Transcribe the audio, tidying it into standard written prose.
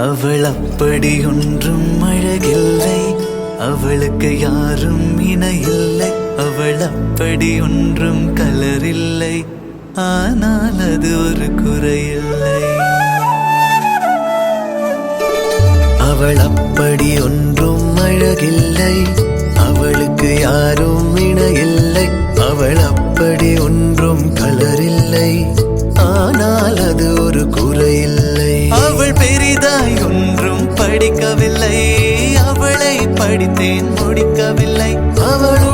அவள் அப்படி ஒன்றும் அழகில்லை, அவளுக்கு யாரும் இணையில்லை. அவள் அப்படி ஒன்றும் கலரில்லை, ஆனால் அது ஒரு குறையில்லை. அவள் அப்படி ஒன்றும் அழகில்லை, அவளுக்கு யாரும் இணையில்லை. அவள் அப்படி ஒன்றும் கலரில்லை, ஆனால் அது ஒரு குறையில்லை. அவள் பெரிதாய் ஒன்றும் படிக்கவில்லை, அவளை படித்தேன் முடிக்கவில்லை. அவள்